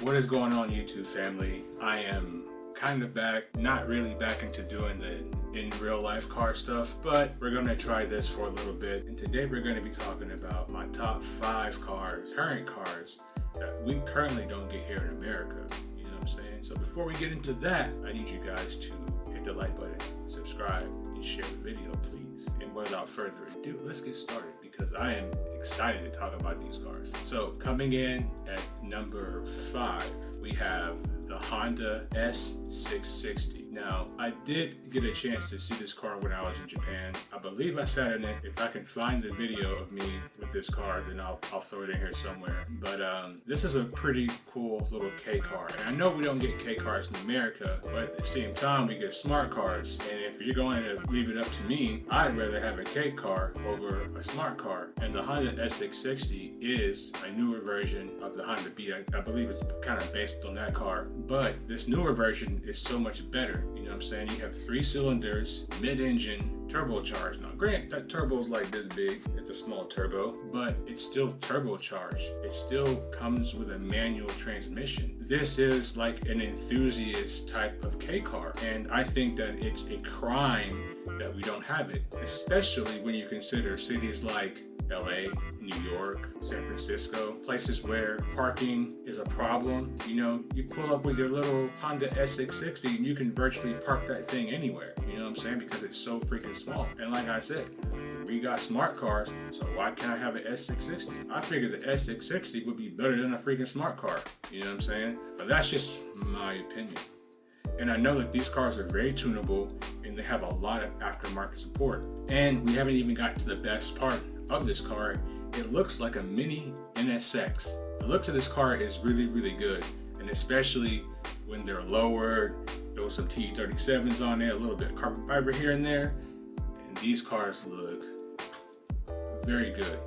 What is going on, YouTube family? I am kind of back, not really back into doing the in real life car stuff, but we're going to try this for a little bit. And today we're going to be talking about my top 5 cars, current cars, that we currently don't get here in America. You know what I'm saying? So before we get into that, I need you guys to hit the like button, subscribe, and share the video, please. And without further ado, let's get started because I am excited to talk about these cars. So coming in at number 5, we have the Honda S660. Now, I did get a chance to see this car when I was in Japan. I believe I sat in it. If I can find the video of me with this car, then I'll throw it in here somewhere. But this is a pretty cool little K car. And I know we don't get K cars in America, but at the same time, we get smart cars. And if you're going to leave it up to me, I'd rather have a K car over a smart car. And the Honda S660 is a newer version of the Honda Beat. I believe it's kind of based on that car. But this newer version is so much better. You know what I'm saying? You have 3 cylinders, mid-engine, turbocharged. Now, granted, that turbo is like this big. It's a small turbo, but it's still turbocharged. It still comes with a manual transmission. This is like an enthusiast type of K car, and I think that it's a crime that we don't have it, especially when you consider cities like LA, New York, San Francisco, places where parking is a problem. You know, you pull up with your little Honda S660 and you can virtually park that thing anywhere. You know what I'm saying? Because it's so freaking small. And like I said, we got smart cars, so why can't I have an S660? I figured the S660 would be better than a freaking smart car. You know what I'm saying? But that's just my opinion. And I know that these cars are very tunable and they have a lot of aftermarket support. And we haven't even gotten to the best part of this car. It looks like a mini NSX. The looks of this car is really, really good. And especially when they're lowered, throw some T37s on there, a little bit of carbon fiber here and there. And these cars look very good.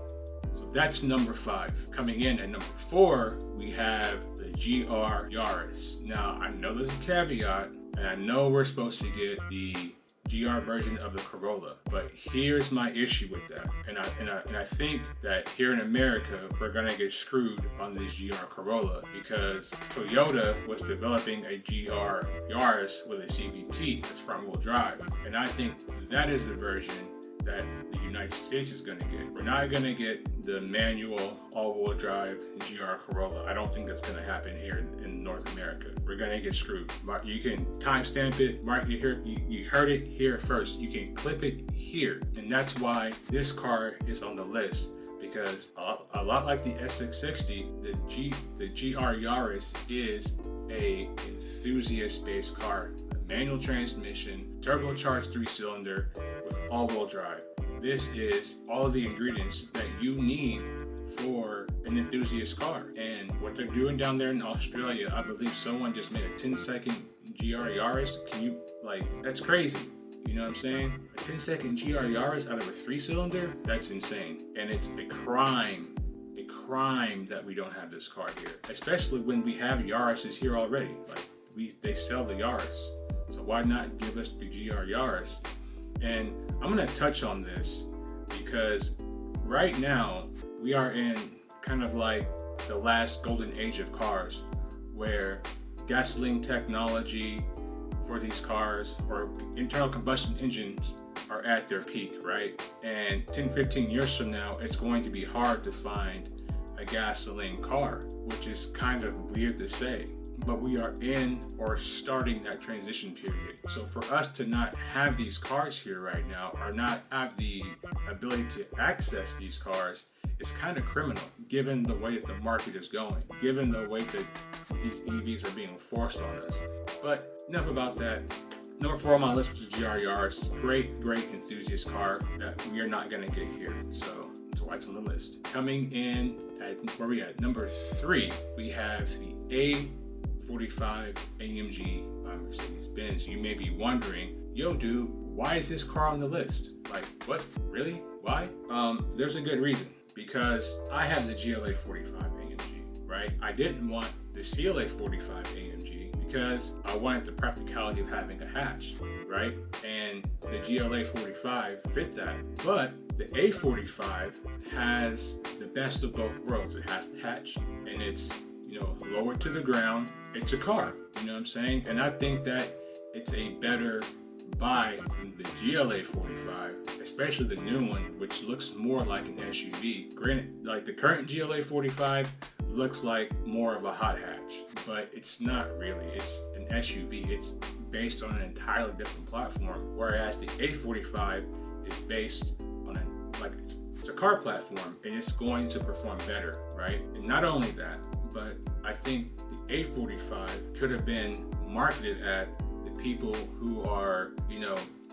So that's number 5. Coming in at number 4, we have the GR Yaris. Now, I know there's a caveat, and I know we're supposed to get the GR version of the Corolla, but here's my issue with that. And I think that here in America, we're gonna get screwed on this GR Corolla because Toyota was developing a GR Yaris with a CVT that's front-wheel drive. And I think that is the version that the United States is going to get. We're not going to get the manual all-wheel drive GR Corolla. I don't think that's going to happen here in North America. We're going to get screwed. You can timestamp it, mark it here. You heard it here first. You can clip it here. And that's why this car is on the list. Because a lot like the S660, the GR Yaris is a enthusiast-based car. Manual transmission, turbocharged 3-cylinder with all-wheel drive. This is all of the ingredients that you need for an enthusiast car. And what they're doing down there in Australia, I believe someone just made a 10-second GR Yaris. That's crazy. You know what I'm saying? A 10-second GR Yaris out of a 3-cylinder? That's insane. And it's a crime that we don't have this car here. Especially when we have Yarises here already. They sell the Yaris. So why not give us the GR Yaris? And I'm going to touch on this because right now we are in kind of like the last golden age of cars where gasoline technology for these cars or internal combustion engines are at their peak, right? And 10-15 years from now, it's going to be hard to find a gasoline car, which is kind of weird to say. But we are in or starting that transition period. So for us to not have these cars here right now or not have the ability to access these cars is kind of criminal given the way that the market is going, given the way that these EVs are being forced on us. But enough about that. Number 4 on my list was the GR Yaris. Great enthusiast car that we are not going to get here. So that's why it's on the list. Coming in at, where we at? Number 3, we have the A45 AMG by Mercedes-Benz. You may be wondering, yo dude, why is this car on the list? Like, what? Really? Why? There's a good reason. Because I have the GLA 45 AMG, right? I didn't want the CLA 45 AMG because I wanted the practicality of having a hatch, right? And the GLA 45 fit that. But the A45 has the best of both worlds. It has the hatch and it's lower to the ground. It's a car, you know what I'm saying? And I think that it's a better buy than the GLA 45, especially the new one, which looks more like an SUV. Granted, like the current GLA 45 looks like more of a hot hatch, but it's not really. It's an SUV. It's based on an entirely different platform, whereas the A45 is based on it's a car platform, and it's going to perform better, right? And not only that, but I think the A45 could have been marketed at the people who are,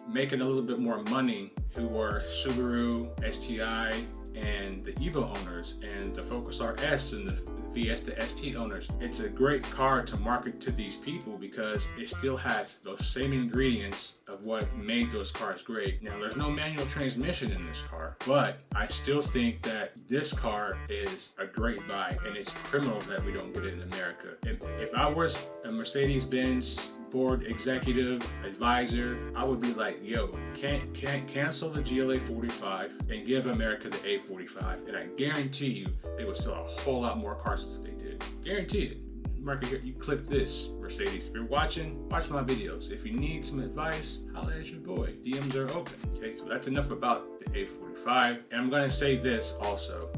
making a little bit more money, who are Subaru, STI, and the Evo owners, and the Focus RS and the Fiesta ST owners. It's a great car to market to these people because it still has those same ingredients of what made those cars great. Now, there's no manual transmission in this car, but I still think that this car is a great buy, and it's criminal that we don't get it in America. If I was a Mercedes-Benz board executive advisor, I would be like, yo, can't cancel the GLA 45 and give America the A45, and I guarantee you they would sell a whole lot more cars than they did. Guarantee it. Market, you clip this, Mercedes. If you're watching, watch my videos. If you need some advice, holla at your boy. DMs are open. Okay, so that's enough about the A45. And I'm gonna say this also,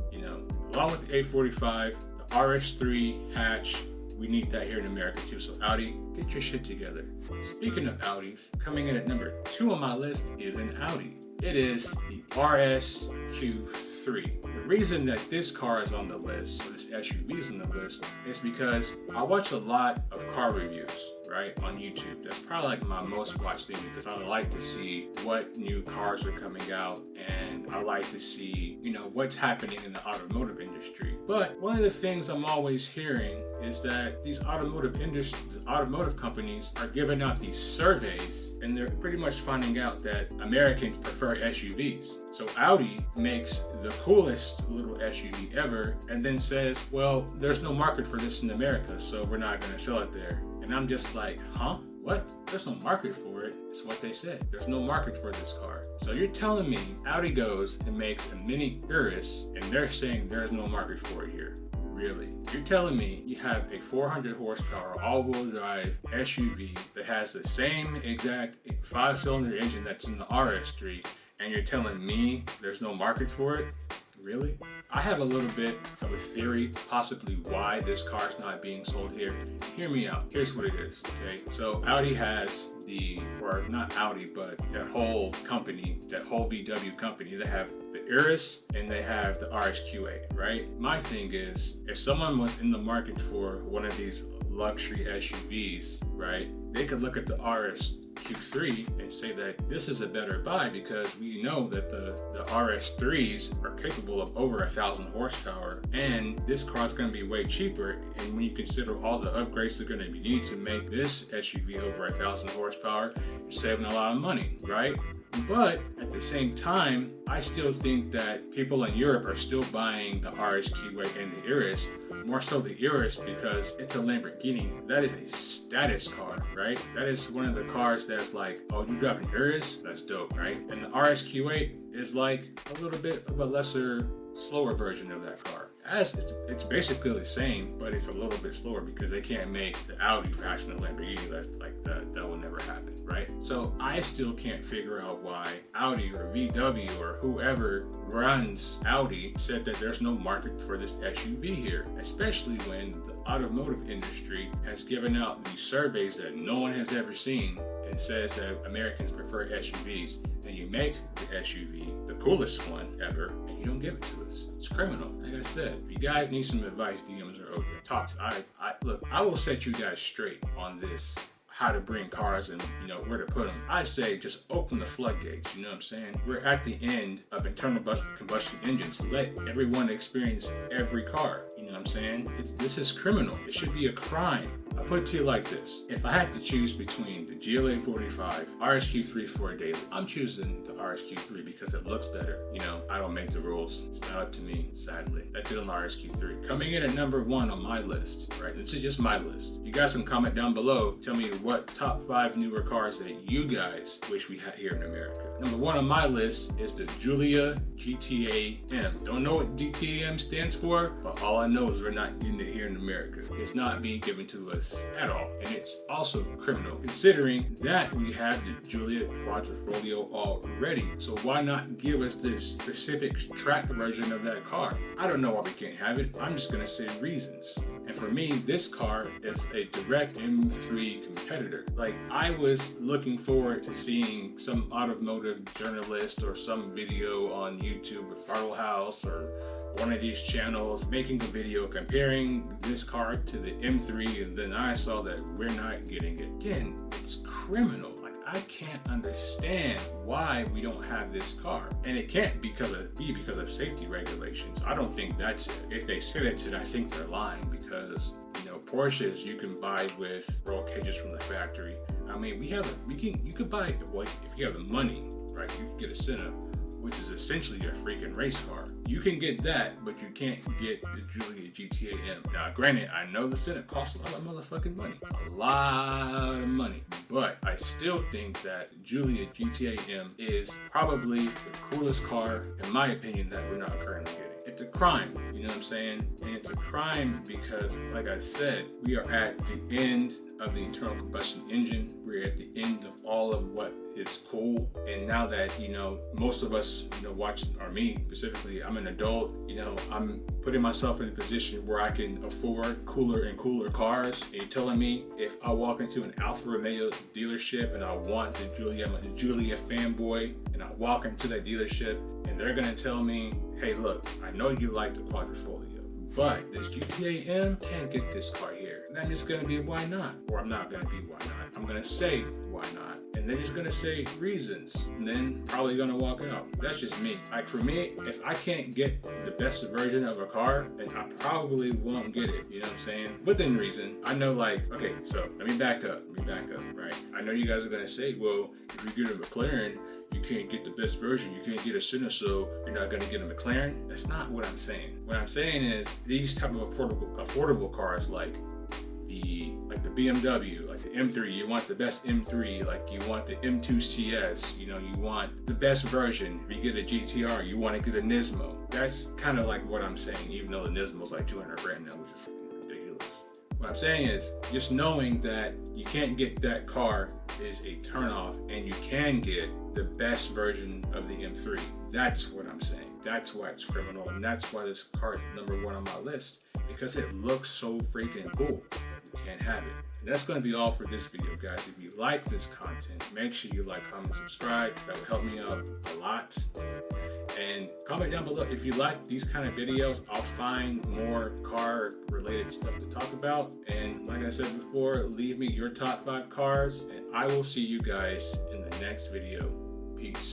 along with the A45, the RS3 hatch, we need that here in America too. So Audi, get your shit together. Speaking of Audis, coming in at number 2 on my list is an Audi. It is the RS Q3. The reason that this car is on the list, or this SUV is on the list, is because I watch a lot of car reviews, right, on YouTube. That's probably like my most watched thing because I like to see what new cars are coming out, and I like to see, what's happening in the automotive industry. But one of the things I'm always hearing is that these automotive companies are giving out these surveys, and they're pretty much finding out that Americans prefer SUVs. So Audi makes the coolest little SUV ever and then says, well, there's no market for this in America, so we're not going to sell it there. And I'm just like, huh? What? There's no market for it. It's what they said. There's no market for this car. So you're telling me Audi goes and makes a mini Yaris, and they're saying there's no market for it here? Really? You're telling me you have a 400 horsepower all-wheel drive SUV that has the same exact 5-cylinder engine that's in the RS3, and you're telling me there's no market for it? Really? I have a little bit of a theory, possibly why this car is not being sold here. Hear me out. Here's what it is, okay? So Audi has not Audi, but that whole company, that whole VW company, they have the Yaris and they have the RS Q3, right? My thing is, if someone was in the market for one of these luxury SUVs, right, they could look at the RS Q3 and say that this is a better buy because we know that the RS3s are capable of over 1,000 horsepower, and this car is going to be way cheaper. And when you consider all the upgrades they're going to need to make this SUV over 1,000 horsepower, you're saving a lot of money, right? But at the same time, I still think that people in Europe are still buying the RS Q3 and the Yaris, more so the Yaris because it's a Lamborghini. That is a status car, right? That is one of the cars that's like, oh, you drive an Yaris? That's dope, right? And the RS Q3 is like a little bit of a lesser, slower version of that car. It's basically the same, but it's a little bit slower because they can't make the Audi faster than Lamborghini. That will never happen, right? So I still can't figure out why Audi or VW or whoever runs Audi said that there's no market for this SUV here, especially when the automotive industry has given out these surveys that no one has ever seen and says that Americans prefer SUVs. And you make the SUV the coolest one ever, and you don't give it to us. It's criminal. Like I said, if you guys need some advice, DMs are open. Talk. Look, I will set you guys straight on this, how to bring cars and where to put them. I say just open the floodgates. You know what I'm saying? We're at the end of internal combustion engines. Let everyone experience every car. You know what I'm saying? This is criminal. It should be a crime. I put it to you like this. If I had to choose between the GLA 45, RS Q3 for a daily, I'm choosing the RS Q3 because it looks better. I don't make the rules. It's not up to me, sadly. I did on the RS Q3. Coming in at number 1 on my list, right? This is just my list. You guys can comment down below. Tell me what top 5 newer cars that you guys wish we had here in America. Number 1 on my list is the Giulia GTAM. Don't know what GTAM stands for, but all I know is we're not getting it here in America. It's not being given to us at all, and it's also criminal considering that we have the Giulia Quadrifoglio already. So why not give us this specific track version of that car? I don't know why we can't have it. I'm just gonna say reasons. And for me, this car is a direct M3 competitor. Like, I was looking forward to seeing some automotive journalist or some video on YouTube or Throttle House or one of these channels making a video comparing this car to the M3, and then I saw that we're not getting it. Again, it's criminal. Like, I can't understand why we don't have this car. And it can't be because of safety regulations. I don't think that's it. If they say that's it, I think they're lying, because Porsches you can buy with roll cages from the factory. I mean, you could buy, well, if you have the money, right, you can get a Senna, which is essentially a freaking race car. You can get that, but you can't get the Giulia GTAM. Now, granted, I know the Senna costs a lot of motherfucking money. A lot of money. But I still think that Giulia GTAM is probably the coolest car, in my opinion, that we're not currently getting. It's a crime, you know what I'm saying? And it's a crime because, like I said, we are at the end of the internal combustion engine. We're at the end of all of what is cool. And now that, most of us, watch, or me specifically, I'm an adult, I'm putting myself in a position where I can afford cooler and cooler cars. And you're telling me if I walk into an Alfa Romeo dealership and I want the Giulia, I'm a Giulia fanboy, and I walk into that dealership and they're gonna tell me, hey, look, I know you like the Quadrifoglio, but this GTAM can't get this car here. And I'm just gonna be, why not? Or I'm not gonna be, why not? I'm gonna say, why not? And they're just gonna say reasons, and then probably gonna walk out. That's just me. Like, for me, if I can't get the best version of a car, then I probably won't get it. You know what I'm saying? Within reason. I know, like, okay, so let me back up, right? I know you guys are gonna say, well, if you get a McLaren, you can't get the best version. You can't get a Senna, so you're not gonna get a McLaren. That's not what I'm saying. What I'm saying is these type of affordable cars, like the BMW, like the M3, you want the best M3, like you want the M2 CS, you want the best version. If you get a GTR, you want to get a Nismo. That's kind of like what I'm saying, even though the Nismo's like 200 grand now, which is ridiculous. What I'm saying is, just knowing that you can't get that car is a turnoff, and you can get the best version of the M3. That's what I'm saying. That's why it's criminal, and that's why this car is number 1 on my list, because it looks so freaking cool. You can't have it. And that's going to be all for this video, guys. If you like this content, make sure you like, comment, subscribe. That will help me out a lot. And comment down below if you like these kind of videos. I'll find more car related stuff to talk about. And like I said before, leave me your top 5 cars, and I will see you guys in the next video. Peace.